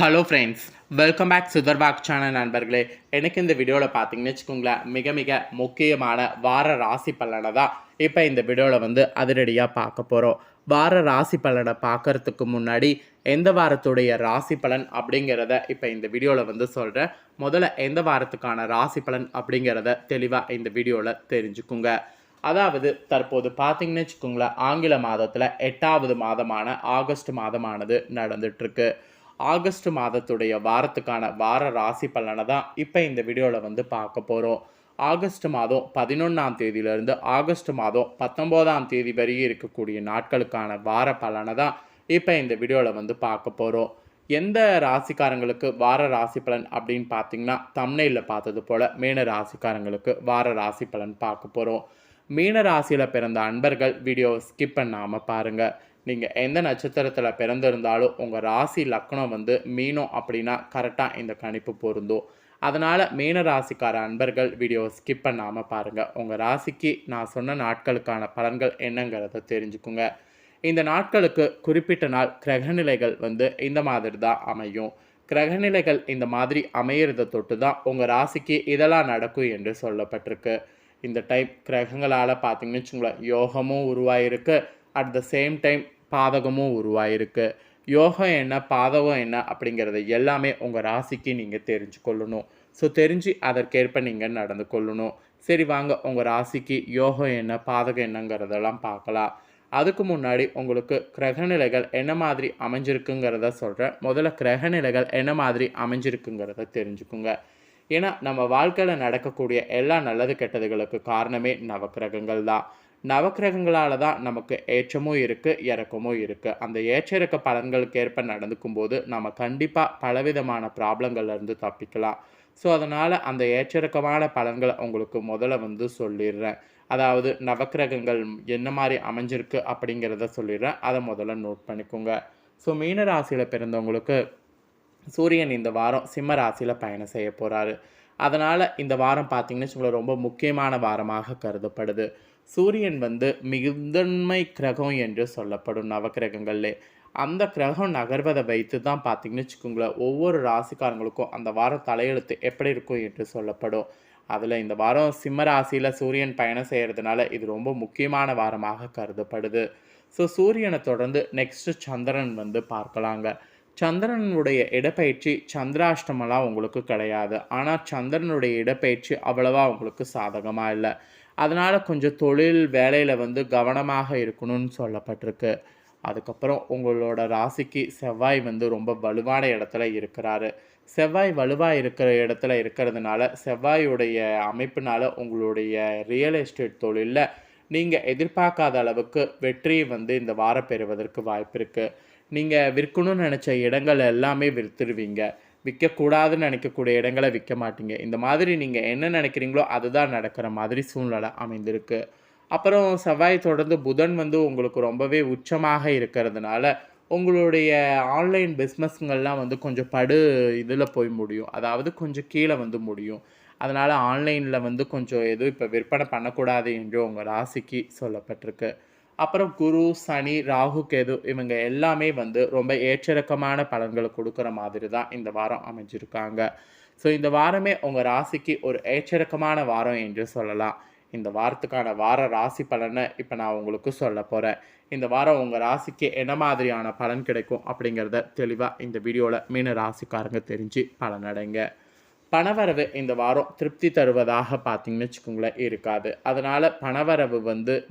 Hello friends, welcome back சுதர்பாக் channel நண்பர்களே. எனக்கு இந்த வீடியோவில் பார்த்தீங்கன்னு வச்சுக்கோங்களேன், மிக மிக முக்கியமான வார ராசி பலனை தான் இப்போ இந்த வீடியோவில் அதிரடியாக பார்க்க போகிறோம். வார ராசி பலனை பார்க்கறதுக்கு முன்னாடி எந்த வாரத்துடைய ராசி பலன் அப்படிங்கிறத இப்போ இந்த வீடியோவில் சொல்கிறேன். முதல்ல எந்த வாரத்துக்கான ராசி பலன் அப்படிங்கிறத தெளிவாக இந்த வீடியோவில் தெரிஞ்சுக்குங்க. அதாவது தற்போது பார்த்தீங்கன்னு வச்சுக்கோங்களேன், ஆங்கில மாதத்தில் 8வது மாதமான ஆகஸ்ட் மாதமானது நடந்துட்டுருக்கு. ஆகஸ்ட் மாதத்துடைய வாரத்துக்கான வார ராசி பலனை தான் இப்போ இந்த வீடியோவில் பார்க்க போகிறோம். ஆகஸ்ட் மாதம் 11ஆம் தேதியிலிருந்து ஆகஸ்ட் மாதம் 19ஆம் தேதி வரையும் இருக்கக்கூடிய நாட்களுக்கான வார பலனை தான் இப்போ இந்த வீடியோவில் பார்க்க போகிறோம். எந்த ராசிக்காரங்களுக்கு வார ராசி பலன் அப்படின்னு பார்த்தீங்கன்னா, தம்ப்நெயிலில் பார்த்தது போல் மீன ராசிக்காரங்களுக்கு வார ராசி பலன் பார்க்க போகிறோம். மீன ராசியில் பிறந்த அன்பர்கள் வீடியோ ஸ்கிப் பண்ணாமல் பாருங்கள். நீங்கள் எந்த நட்சத்திரத்தில் பிறந்திருந்தாலும் உங்கள் ராசி லக்னம் மீனம் அப்படின்னா கரெக்டாக இந்த கணிப்பு பொருந்தும். அதனால் மீன ராசிக்கார அன்பர்கள் வீடியோ ஸ்கிப் பண்ணாமல் பாருங்கள். உங்கள் ராசிக்கு நான் சொன்ன நாட்களுக்கான பலன்கள் என்னங்கிறத தெரிஞ்சுக்குங்க. இந்த நாட்களுக்கு குறிப்பிட்ட நாள் கிரகநிலைகள் இந்த மாதிரி தான் அமையும். கிரகநிலைகள் இந்த மாதிரி அமையிறதை தொட்டு தான் உங்கள் ராசிக்கு இதெல்லாம் நடக்கும் என்று சொல்லப்பட்டிருக்கு. இந்த டைம் கிரகங்களால் பார்த்தீங்கன்னு வச்சுங்களேன், யோகமும் உருவாயிருக்கு, அட் த சேம் டைம் பாதகமும் உருவாயிருக்கு. யோகம் என்ன பாதகம் என்ன அப்படிங்கிறத எல்லாமே உங்கள் ராசிக்கு நீங்கள் தெரிஞ்சு கொள்ளணும். ஸோ தெரிஞ்சு அதற்கேற்ப நீங்கள் நடந்து கொள்ளணும். சரி வாங்க, உங்கள் ராசிக்கு யோகம் என்ன பாதகம் என்னங்கிறதெல்லாம் பார்க்கலாம். அதுக்கு முன்னாடி உங்களுக்கு கிரகநிலைகள் என்ன மாதிரி அமைஞ்சிருக்குங்கிறத சொல்கிறேன். முதல்ல கிரகநிலைகள் என்ன மாதிரி அமைஞ்சிருக்குங்கிறத தெரிஞ்சுக்குங்க. ஏன்னா நம்ம வாழ்க்கையில் நடக்கக்கூடிய எல்லா நல்லது கெட்டதுகளுக்கு காரணமே நவக்கிரகங்கள் தான். நவக்கிரகங்களால் தான் நமக்கு ஏற்றமும் இருக்குது, இறக்கமும் இருக்குது. அந்த ஏற்ற இறக்க பலன்களுக்கு ஏற்ப நடந்துக்கும் போது நம்ம கண்டிப்பாக பலவிதமான ப்ராப்ளங்கள்லேருந்து தப்பிக்கலாம். ஸோ அதனால் அந்த ஏற்றிறக்கமான பலன்களை உங்களுக்கு முதல்ல சொல்லிடுறேன். அதாவது நவக்கிரகங்கள் என்ன மாதிரி அமைஞ்சிருக்கு அப்படிங்கிறத சொல்லிடுறேன். அதை முதல்ல நோட் பண்ணிக்கோங்க. ஸோ மீன ராசியில் பிறந்தவங்களுக்கு சூரியன் இந்த வாரம் சிம்ம ராசியில் பயணம் செய்ய போகிறாரு. அதனால் இந்த வாரம் பார்த்திங்கன்னு வச்சுக்கோங்களேன், ரொம்ப முக்கியமான வாரமாக கருதப்படுது. சூரியன் மிகுந்தன்மை கிரகம் என்று சொல்லப்படும் நவக்கிரகங்கள்லே. அந்த கிரகம் நகர்வதை வைத்து தான் பார்த்திங்கன்னு வச்சுக்கோங்களேன், ஒவ்வொரு ராசிக்காரங்களுக்கும் அந்த வாரம் தலையெழுத்து எப்படி இருக்கும் என்று சொல்லப்படும். அதில் இந்த வாரம் சிம்ம ராசியில் சூரியன் பயணம் செய்கிறதுனால இது ரொம்ப முக்கியமான வாரமாக கருதப்படுது. ஸோ சூரியனை தொடர்ந்து நெக்ஸ்ட்டு சந்திரன் பார்க்கலாங்க. சந்திரனுடைய இடப்பெயர்ச்சி சந்திராஷ்டமெல்லாம் உங்களுக்கு கிடையாது. ஆனால் சந்திரனுடைய இடப்பெயர்ச்சி அவ்வளவா உங்களுக்கு சாதகமாக இல்லை. அதனால் கொஞ்சம் தொழில் வேலையில் கவனமாக இருக்கணும்னு சொல்லப்பட்டிருக்கு. அதுக்கப்புறம் உங்களோட ராசிக்கு செவ்வாய் ரொம்ப வலுவான இடத்துல இருக்கிறாரு. செவ்வாய் வலுவாக இருக்கிற இடத்துல இருக்கிறதுனால செவ்வாயுடைய அமைப்பினால் உங்களுடைய ரியல் எஸ்டேட் தொழிலில் நீங்கள் எதிர்பார்க்காத அளவுக்கு வெற்றி இந்த வாரம் பெறுவதற்கு வாய்ப்பு இருக்குது. நீங்கள் விற்கணும்னு நினச்ச இடங்கள் எல்லாமே விற்றுருவீங்க. விற்கக்கூடாதுன்னு நினைக்கக்கூடிய இடங்களை விற்க மாட்டீங்க. இந்த மாதிரி நீங்கள் என்ன நினைக்கிறீங்களோ அதுதான் நடக்கிற மாதிரி சூழ்நிலை அமைந்திருக்கு. அப்புறம் செவ்வாய் தொடர்ந்து புதன் உங்களுக்கு ரொம்பவே உச்சமாக இருக்கிறதுனால உங்களுடைய ஆன்லைன் பிஸ்னஸ்ங்கள்லாம் கொஞ்சம் இதில் போய் முடியும். அதாவது கொஞ்சம் கீழே முடியும். அதனால் ஆன்லைனில் கொஞ்சம் எதுவும் இப்போ விற்பனை பண்ணக்கூடாது என்று உங்கள் ராசிக்கு சொல்லப்பட்டிருக்கு. அப்புறம் குரு, சனி, ராகு, கேது இவங்க எல்லாமே ரொம்ப ஏற்றிறக்கமான பலன்களை கொடுக்குற மாதிரி தான் இந்த வாரம் அமைஞ்சிருக்காங்க. ஸோ இந்த வாரமே உங்கள் ராசிக்கு ஒரு ஏற்றிறக்கமான வாரம் என்று சொல்லலாம். இந்த வாரத்துக்கான வார ராசி பலனை இப்போ நான் உங்களுக்கு சொல்ல போகிறேன். இந்த வாரம் உங்கள் ராசிக்கு என்ன மாதிரியான பலன் கிடைக்கும் அப்படிங்கிறத தெளிவாக இந்த வீடியோவில் மீன ராசிக்காரங்க தெரிஞ்சு பலனடைங்க. பணவரவு இந்த வாரம் திருப்தி தருவதாக பார்த்தீங்கன்னு வச்சுக்கோங்களேன் இருக்காது. அதனால் பணவரவு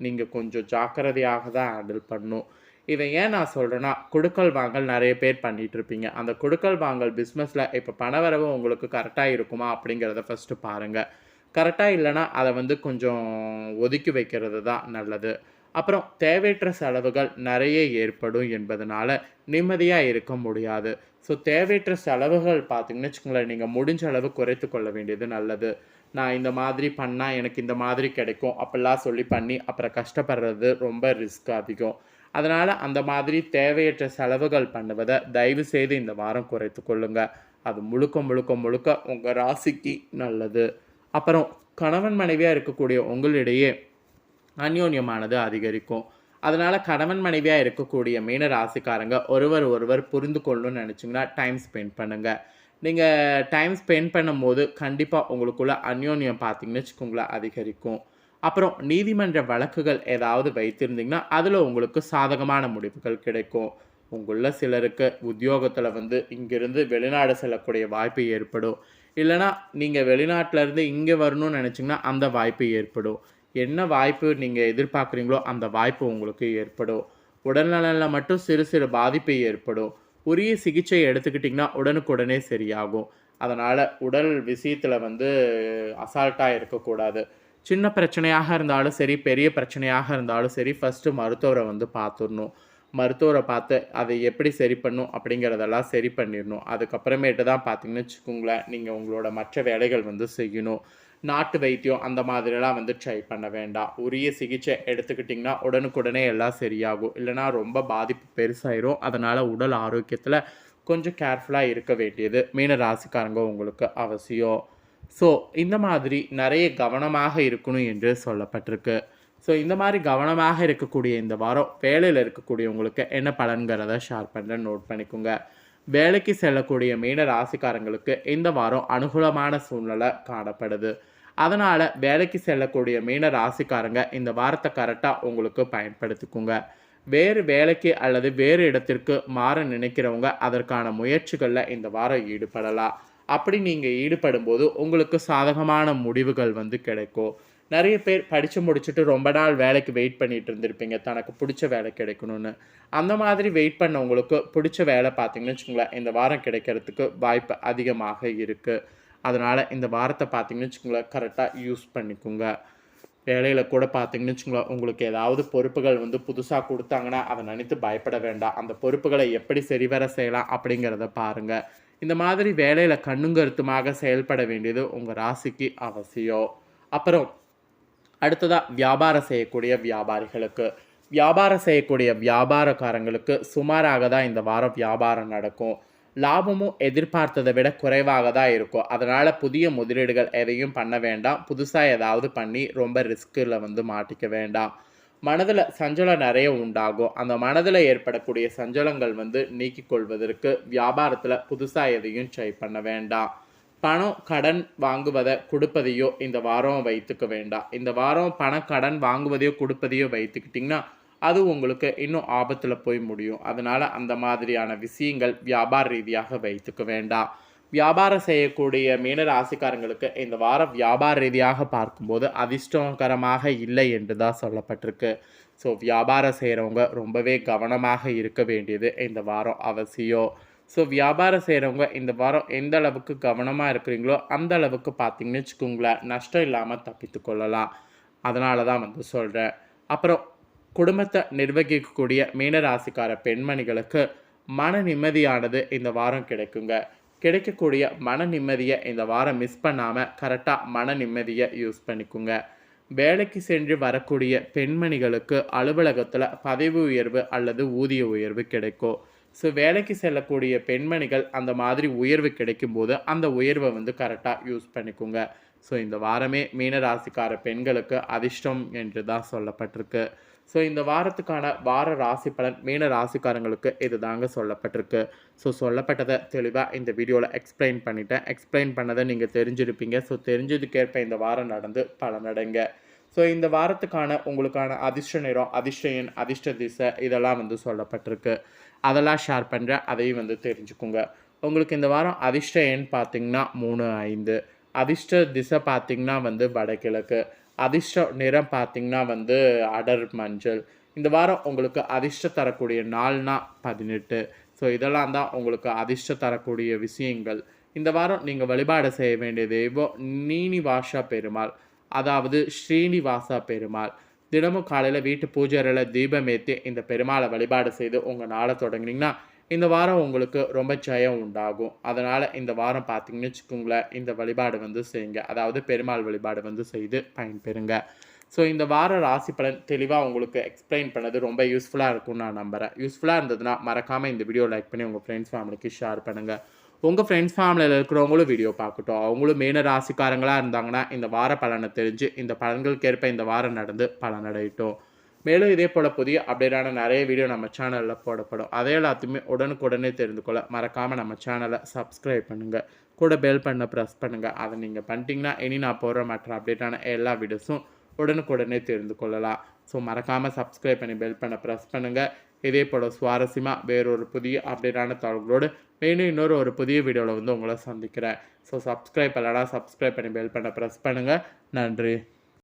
நீங்கள் கொஞ்சம் ஜாக்கிரதையாக தான் ஹேண்டில் பண்ணணும். இதை ஏன் நான் சொல்கிறேன்னா, கொடுக்கல் வாங்கல் நிறைய பேர் பண்ணிகிட்ருப்பீங்க. அந்த கொடுக்கல் வாங்கல் பிஸ்னஸில் இப்போ பணவரவு உங்களுக்கு கரெக்டாக இருக்குமா அப்படிங்கிறத ஃபஸ்ட்டு பாருங்கள். கரெக்டாக இல்லைன்னா அதை கொஞ்சம் ஒதுக்கி வைக்கிறது தான் நல்லது. அப்புறம் தேவையற்ற செலவுகள் நிறைய ஏற்படும் என்பதனால நிம்மதியாக இருக்க முடியாது. ஸோ தேவையற்ற செலவுகள் பார்த்திங்கன்னு வச்சுக்கோங்களேன், நீங்கள் முடிஞ்ச அளவு குறைத்து கொள்ள வேண்டியது நல்லது. நான் இந்த மாதிரி பண்ணால் எனக்கு இந்த மாதிரி கிடைக்கும் அப்படிலாம் சொல்லி பண்ணி அப்புறம் கஷ்டப்படுறது ரொம்ப ரிஸ்க் அதிகம். அதனால் அந்த மாதிரி தேவையற்ற செலவுகள் பண்ணுவதை தயவு செய்து இந்த வாரம் குறைத்து கொள்ளுங்கள். அது முழுக்க முழுக்க முழுக்க உங்கள் ராசிக்கு நல்லது. அப்புறம் கணவன் மனைவியாக இருக்கக்கூடிய உங்களிடையே அந்யோன்யமானது அதிகரிக்கும். அதனால் கணவன் மனைவியாக இருக்கக்கூடிய மீன ராசிக்காரங்க ஒருவர் புரிந்து கொள்ளணும்னு நினச்சிங்கன்னா டைம் ஸ்பெண்ட் பண்ணுங்கள். நீங்கள் டைம் ஸ்பெண்ட் பண்ணும்போது கண்டிப்பாக உங்களுக்குள்ள அந்யோன்யம் பார்த்தீங்கன்னு வச்சுக்கோங்களேன் அதிகரிக்கும். அப்புறம் நீதிமன்ற வழக்குகள் ஏதாவது வைத்திருந்தீங்கன்னா அதில் உங்களுக்கு சாதகமான முடிவுகள் கிடைக்கும். உங்களில் சிலருக்கு உத்தியோகத்தில் வந்து இங்கிருந்து வெளிநாடு செல்லக்கூடிய வாய்ப்பு ஏற்படும். இல்லைனா நீங்கள் வெளிநாட்டிலேருந்து இங்கே வரணும்னு நினச்சிங்கன்னா அந்த வாய்ப்பு ஏற்படும். என்ன வாய்ப்பு நீங்கள் எதிர்பார்க்குறீங்களோ அந்த வாய்ப்பு உங்களுக்கு ஏற்படும். உடல்நலனில் மட்டும் சிறு சிறு பாதிப்பு ஏற்படும். உரிய சிகிச்சை எடுத்துக்கிட்டிங்கன்னா உடனுக்குடனே சரியாகும். அதனால் உடல் விஷயத்தில் வந்து அசால்ட்டாக இருக்கக்கூடாது. சின்ன பிரச்சனையாக இருந்தாலும் சரி, பெரிய பிரச்சனையாக இருந்தாலும் சரி, ஃபஸ்ட்டு மருத்துவரை வந்து பார்த்துடணும். மருத்துவரை பார்த்து அதை எப்படி சரி பண்ணும் அப்படிங்கிறதெல்லாம் சரி பண்ணிடணும். அதுக்கப்புறமேட்டு தான் பார்த்தீங்கன்னு வச்சுக்கோங்களேன், நீங்கள் உங்களோட மற்ற வேலைகள் வந்து செய்யணும். நாட்டு வைத்தியம் அந்த மாதிரிலாம் வந்து ட்ரை பண்ண வேண்டாம். உரிய சிகிச்சை எடுத்துக்கிட்டிங்கன்னா உடனுக்குடனே எல்லாம் சரியாகும். இல்லைனா ரொம்ப பாதிப்பு பெருசாயிரும். அதனால் உடல் ஆரோக்கியத்தில் கொஞ்சம் கேர்ஃபுல்லாக இருக்க வேண்டியது மீன ராசிக்காரங்க உங்களுக்கு அவசியம். ஸோ இந்த மாதிரி நிறைய கவனமாக இருக்கணும் என்று சொல்லப்பட்டிருக்கு. ஸோ இந்த மாதிரி கவனமாக இருக்கக்கூடிய இந்த வாரம் வேலையில் இருக்கக்கூடியவங்களுக்கு என்ன பலன்கிறத ஷேர் பண்ணுறேன், நோட் பண்ணிக்கோங்க. வேலைக்கு செல்லக்கூடிய மீன ராசிக்காரங்களுக்கு இந்த வாரம் அனுகூலமான சூழ்நிலை காணப்படுது. அதனால் வேலைக்கு செல்லக்கூடிய மீன ராசிக்காரங்க இந்த வாரத்தை கரெக்டாக உங்களுக்கு பயன்படுத்திக்கோங்க. வேறு வேலைக்கு அல்லது வேறு இடத்திற்கு மாற நினைக்கிறவங்க அதற்கான முயற்சிகளில் இந்த வாரம் ஈடுபடலாம். அப்படி நீங்கள் ஈடுபடும்போது உங்களுக்கு சாதகமான முடிவுகள் வந்து கிடைக்கும். நிறைய பேர் படித்து முடிச்சுட்டு ரொம்ப நாள் வேலைக்கு வெயிட் பண்ணிகிட்டு இருந்திருப்பீங்க, தனக்கு பிடிச்ச வேலை கிடைக்கணும்னு. அந்த மாதிரி வெயிட் பண்ணவங்களுக்கு பிடிச்ச வேலை பார்த்தீங்கன்னு வச்சுக்கோங்களேன், இந்த வாரம் கிடைக்கிறதுக்கு வாய்ப்பு அதிகமாக இருக்குது. அதனால் இந்த வாரத்தை பார்த்தீங்கன்னு வச்சுக்கோங்களேன் கரெக்டாக யூஸ் பண்ணிக்கோங்க. வேலையில் கூட பார்த்தீங்கன்னு வச்சுக்கோங்களேன், உங்களுக்கு ஏதாவது பொறுப்புகள் வந்து புதுசாக கொடுத்தாங்கன்னா அதை நினைத்து பயப்பட வேண்டாம். அந்த பொறுப்புகளை எப்படி சரிவர செய்யலாம் அப்படிங்கிறத பாருங்கள். இந்த மாதிரி வேலையில் கண்ணுங்கருத்துமாக செயல்பட வேண்டியது உங்கள் ராசிக்கு அவசியம். அப்புறம் அடுத்ததாக வியாபாரம் செய்யக்கூடிய வியாபாரக்காரங்களுக்கு சுமாராக தான் இந்த வாரம் வியாபாரம் நடக்கும். லாபமும் எதிர்பார்த்ததை விட குறைவாக தான் இருக்கும். அதனால் புதிய முதலீடுகள் எதையும் பண்ண வேண்டாம். புதுசாக ஏதாவது பண்ணி ரொம்ப ரிஸ்கில் வந்து மாட்டிக்க வேண்டாம். மனதில் சஞ்சலம் நிறைய உண்டாகும். அந்த மனதில் ஏற்படக்கூடிய சஞ்சலங்கள் வந்து நீக்கிக் கொள்வதற்கு வியாபாரத்தில் புதுசாக எதையும் ட்ரை பண்ண வேண்டாம். பணம் கடன் வாங்குவதை கொடுப்பதையோ இந்த வாரம் வைத்துக்க வேண்டாம். இந்த வாரம் பணம் கடன் வாங்குவதையோ கொடுப்பதையோ வைத்துக்கிட்டிங்கன்னா அது உங்களுக்கு இன்னும் ஆபத்தில் போய் முடியும். அதனால் அந்த மாதிரியான விஷயங்கள் வியாபார ரீதியாக வைத்துக்க வேண்டாம். வியாபாரம் செய்யக்கூடிய மீன ராசிக்காரங்களுக்கு இந்த வாரம் வியாபார ரீதியாக பார்க்கும்போது அதிர்ஷ்டகரமாக இல்லை என்று தான் சொல்லப்பட்டிருக்கு. ஸோ வியாபாரம் செய்கிறவங்க ரொம்பவே கவனமாக இருக்க வேண்டியது இந்த வாரம் அவசியம். ஸோ வியாபாரம் செய்கிறவங்க இந்த வாரம் எந்த அளவுக்கு கவனமாக இருக்கிறீங்களோ அந்த அளவுக்கு பார்த்தீங்கன்னு வச்சுக்கோங்களேன் நஷ்டம் இல்லாமல் தப்பித்து கொள்ளலாம். அதனால தான் வந்து சொல்கிறேன். அப்புறம் குடும்பத்தை நிர்வகிக்கக்கூடிய மீனராசிக்கார பெண்மணிகளுக்கு மன நிம்மதியானது இந்த வாரம் கிடைக்குங்க. கிடைக்கக்கூடிய மன நிம்மதியை இந்த வாரம் மிஸ் பண்ணாமல் கரெக்டாக மன நிம்மதியை யூஸ் பண்ணிக்கோங்க. வேலைக்கு சென்று வரக்கூடிய பெண்மணிகளுக்கு அலுவலகத்தில் பதவி உயர்வு அல்லது ஊதிய உயர்வு கிடைக்கும். ஸோ வேலைக்கு செல்லக்கூடிய பெண்மணிகள் அந்த மாதிரி உயர்வு கிடைக்கும்போது அந்த உயர்வை வந்து கரெக்டாக யூஸ் பண்ணிக்கோங்க. ஸோ இந்த வாரமே மீனராசிக்கார பெண்களுக்கு அதிர்ஷ்டம் என்று தான் சொல்லப்பட்டிருக்கு. ஸோ இந்த வாரத்துக்கான வார ராசி பலன் மீன ராசிக்காரங்களுக்கு இது தாங்க சொல்லப்பட்டிருக்கு. ஸோ சொல்லப்பட்டதை தெளிவாக இந்த வீடியோவில் எக்ஸ்பிளைன் பண்ணிட்டேன். எக்ஸ்பிளைன் பண்ணதை நீங்கள் தெரிஞ்சிருப்பீங்க. ஸோ தெரிஞ்சதுக்கேற்ப இந்த வாரம் நடந்து பலனடைங்க. ஸோ இந்த வாரத்துக்கான உங்களுக்கான அதிர்ஷ்ட நிறம், அதிர்ஷ்ட எண், அதிர்ஷ்ட திசை இதெல்லாம் வந்து சொல்லப்பட்டிருக்கு. அதெல்லாம் ஷேர் பண்ணுறேன், அதையும் வந்து தெரிஞ்சுக்கோங்க. உங்களுக்கு இந்த வாரம் அதிர்ஷ்ட எண் பார்த்திங்கன்னா 3, 5. அதிர்ஷ்ட திசை பார்த்திங்கன்னா வந்து வடகிழக்கு. அதிர்ஷ்ட நிறம் பார்த்திங்கன்னா வந்து அடர் மஞ்சள். இந்த வாரம் உங்களுக்கு அதிர்ஷ்டம் தரக்கூடிய நாள்னா 18. ஸோ இதெல்லாம் தான் உங்களுக்கு அதிர்ஷ்டம் தரக்கூடிய விஷயங்கள். இந்த வாரம் நீங்கள் வழிபாடு செய்ய வேண்டிய தெய்வம் நீனிவாசா பெருமாள், அதாவது ஸ்ரீனிவாசா பெருமாள். தினமும் காலையில் வீட்டு பூஜை அறையில் தீபம் ஏற்றி இந்த பெருமாளை வழிபாடு செய்து உங்கள் நாளை தொடங்குனீங்கன்னா இந்த வாரம் உங்களுக்கு ரொம்ப ஜெயம் உண்டாகும். அதனால் இந்த வாரம் பார்த்தீங்கன்னு வச்சுக்கோங்களேன் இந்த வழிபாடு வந்து செய்யுங்க. அதாவது பெருமாள் வழிபாடு வந்து செய்து பயன்பெறுங்க. ஸோ இந்த வார ராசி பலன் தெளிவாக உங்களுக்கு எக்ஸ்பிளைன் பண்ணது ரொம்ப யூஸ்ஃபுல்லாக இருக்கும்னு நான் நம்புகிறேன். யூஸ்ஃபுல்லாக இருந்ததுன்னா மறக்காமல் இந்த வீடியோ லைக் பண்ணி உங்கள் ஃப்ரெண்ட்ஸ் ஃபேமிலிக்கு ஷேர் பண்ணுங்கள். உங்கள் ஃப்ரெண்ட்ஸ் ஃபேமிலியில் இருக்கிறவங்களும் வீடியோ பார்க்கட்டும். அவங்களும் மீன ராசிக்காரங்களாக இருந்தாங்கன்னா இந்த வார பலனை தெரிஞ்சு இந்த பலன்களுக்கேற்ப இந்த வாரம் நடந்து பலனடையட்டும். மேலும் இதே போல் புதிய அப்டேட்டான நிறைய வீடியோ நம்ம சேனலில் போடப்படும். அதை எல்லாத்தையுமே உடனுக்குடனே தெரிந்து கொள்ள மறக்காமல் நம்ம சேனலை சப்ஸ்கிரைப் பண்ணுங்கள். கூட பெல் பண்ண ப்ரெஸ் பண்ணுங்கள். அதை நீங்கள் பண்ணிட்டீங்கன்னா இனி நான் போடுற மற்ற அப்டேட்டான எல்லா வீடியோஸும் உடனுக்குடனே தெரிந்து கொள்ளலாம். ஸோ மறக்காமல் சப்ஸ்கிரைப் பண்ணி பெல் பண்ண ப்ரெஸ் பண்ணுங்கள். இதே போல் சுவாரஸ்யமாக வேறொரு புதிய அப்டேட்டான தகவல்களோடு மேலும் இன்னொரு புதிய வீடியோவில் வந்து உங்களை சந்திக்கிறேன். ஸோ சப்ஸ்கிரைப் பண்ணலனா சப்ஸ்கிரைப் பண்ணி பெல் பண்ண ப்ரெஸ் பண்ணுங்கள். நன்றி.